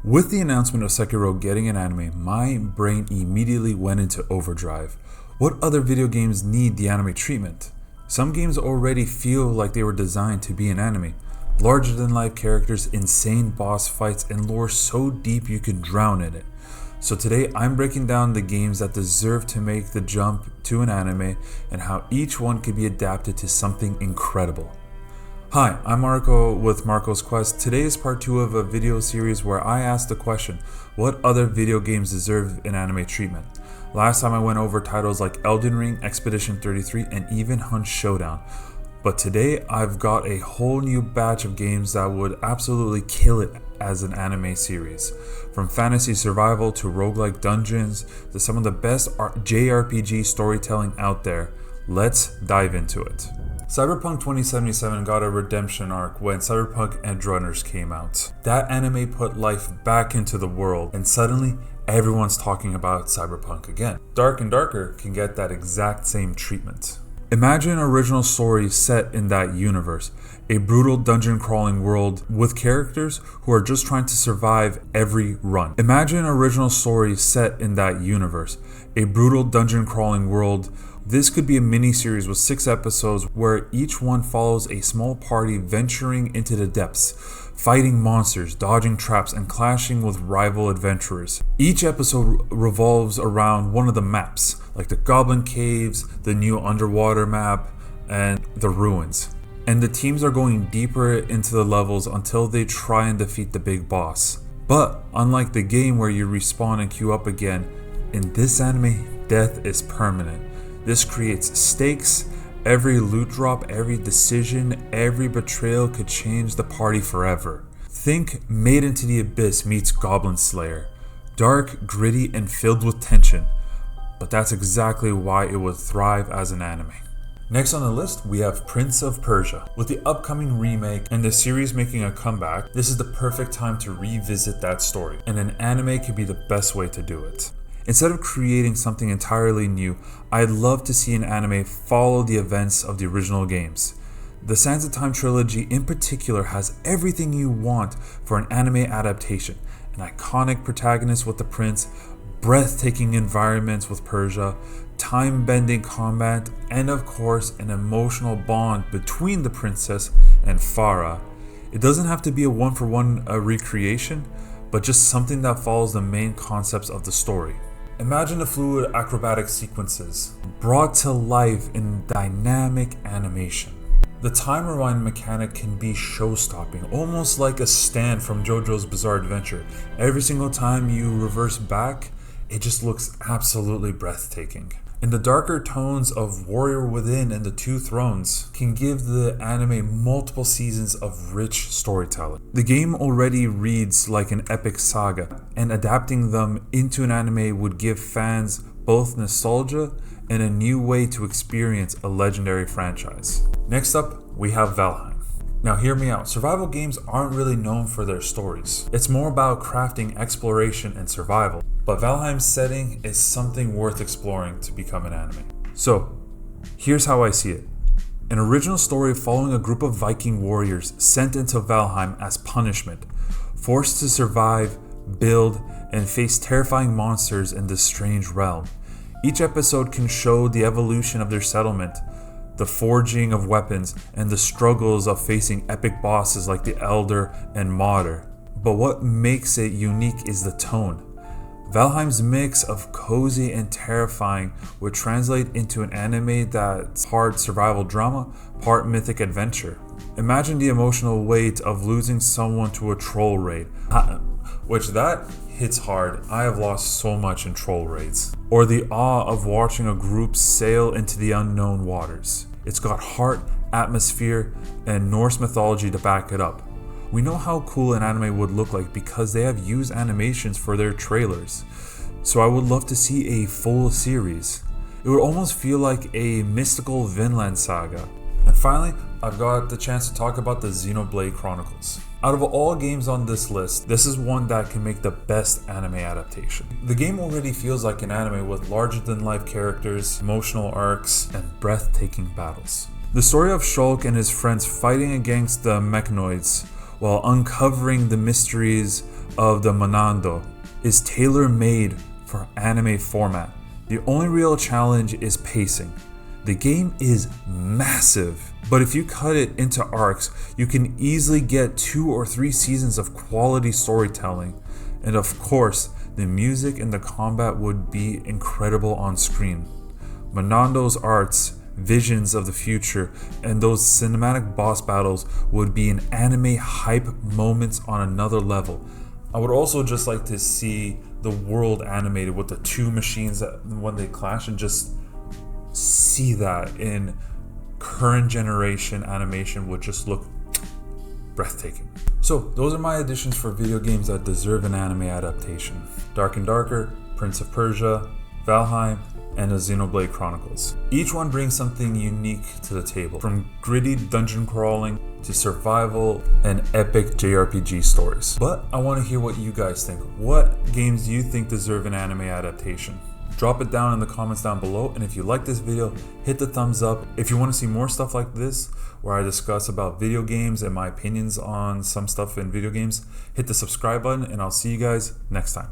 With the announcement of Sekiro getting an anime, my brain immediately went into overdrive. What other video games need the anime treatment? Some games already feel like they were designed to be an anime. Larger than life characters, insane boss fights, and lore so deep you can drown in it. So today I'm breaking down the games that deserve to make the jump to an anime and how each one could be adapted to something incredible. Hi, I'm Marco with Marco's Quest. Today is part 2 of a video series where I asked the question, what other video games deserve an anime treatment? Last time I went over titles like Elden Ring, Expedition 33, and even Hunt Showdown. But today I've got a whole new batch of games that would absolutely kill it as an anime series. From fantasy survival to roguelike dungeons to some of the best JRPG storytelling out there. Let's dive into it. Cyberpunk 2077 got a redemption arc when Cyberpunk Edgerunners came out. That anime put life back into the world, and suddenly everyone's talking about Cyberpunk again. Dark and Darker can get that exact same treatment. Imagine an original story set in that universe, a brutal dungeon crawling world with characters who are just trying to survive every run. Imagine an original story set in that universe, a brutal dungeon crawling world. This could be a mini-series with 6 episodes where each one follows a small party venturing into the depths, fighting monsters, dodging traps, and clashing with rival adventurers. Each episode revolves around one of the maps, like the Goblin Caves, the new underwater map, and the ruins. And the teams are going deeper into the levels until they try and defeat the big boss. But unlike the game where you respawn and queue up again, in this anime, death is permanent. This creates stakes. Every loot drop, every decision, every betrayal could change the party forever. Think Made into the Abyss meets Goblin Slayer. Dark, gritty, and filled with tension. But that's exactly why it would thrive as an anime. Next on the list, we have Prince of Persia. With the upcoming remake and the series making a comeback, this is the perfect time to revisit that story. And an anime could be the best way to do it. Instead of creating something entirely new, I'd love to see an anime follow the events of the original games. The Sands of Time trilogy in particular has everything you want for an anime adaptation. An iconic protagonist with the prince, breathtaking environments with Persia, time-bending combat, and of course an emotional bond between the princess and Farah. It doesn't have to be a one-for-one recreation, but just something that follows the main concepts of the story. Imagine the fluid acrobatic sequences brought to life in dynamic animation. The time rewind mechanic can be show-stopping, almost like a stand from JoJo's Bizarre Adventure. Every single time you reverse back, it just looks absolutely breathtaking. And the darker tones of Warrior Within and the Two Thrones can give the anime multiple seasons of rich storytelling. The game already reads like an epic saga, and adapting them into an anime would give fans both nostalgia and a new way to experience a legendary franchise. Next up, we have Valheim. Now hear me out, survival games aren't really known for their stories. It's more about crafting, exploration, and survival. But Valheim's setting is something worth exploring to become an anime. So, here's how I see it. An original story following a group of Viking warriors sent into Valheim as punishment, forced to survive, build, and face terrifying monsters in this strange realm. Each episode can show the evolution of their settlement, the forging of weapons, and the struggles of facing epic bosses like the Elder and Martyr. But what makes it unique is the tone. Valheim's mix of cozy and terrifying would translate into an anime that's part survival drama, part mythic adventure. Imagine the emotional weight of losing someone to a troll raid, which that hits hard. I have lost so much in troll raids. Or the awe of watching a group sail into the unknown waters. It's got heart, atmosphere, and Norse mythology to back it up. We know how cool an anime would look like because they have used animations for their trailers. So I would love to see a full series. It would almost feel like a mystical Vinland saga. And finally, I've got the chance to talk about the Xenoblade Chronicles. Out of all games on this list, this is one that can make the best anime adaptation. The game already feels like an anime with larger-than-life characters, emotional arcs, and breathtaking battles. The story of Shulk and his friends fighting against the mechanoids while uncovering the mysteries of the Monando is tailor-made for anime format. The only real challenge is pacing. The game is massive, but if you cut it into arcs, you can easily get 2 or 3 seasons of quality storytelling. And of course, the music and the combat would be incredible on screen. Monando's arts, visions of the future, and those cinematic boss battles would be an anime hype moments on another level. I would also just like to see the world animated with the 2 machines that when they clash, and just see that in current generation animation would just look breathtaking. So those are my additions for video games that deserve an anime adaptation. Dark and Darker, Prince of Persia, Valheim, and the Xenoblade Chronicles. Each one brings something unique to the table, from gritty dungeon crawling to survival and epic JRPG stories. But I want to hear what you guys think. What games do you think deserve an anime adaptation? Drop it down in the comments down below, and if you like this video, hit the thumbs up. If you want to see more stuff like this, where I discuss about video games and my opinions on some stuff in video games, hit the subscribe button, and I'll see you guys next time.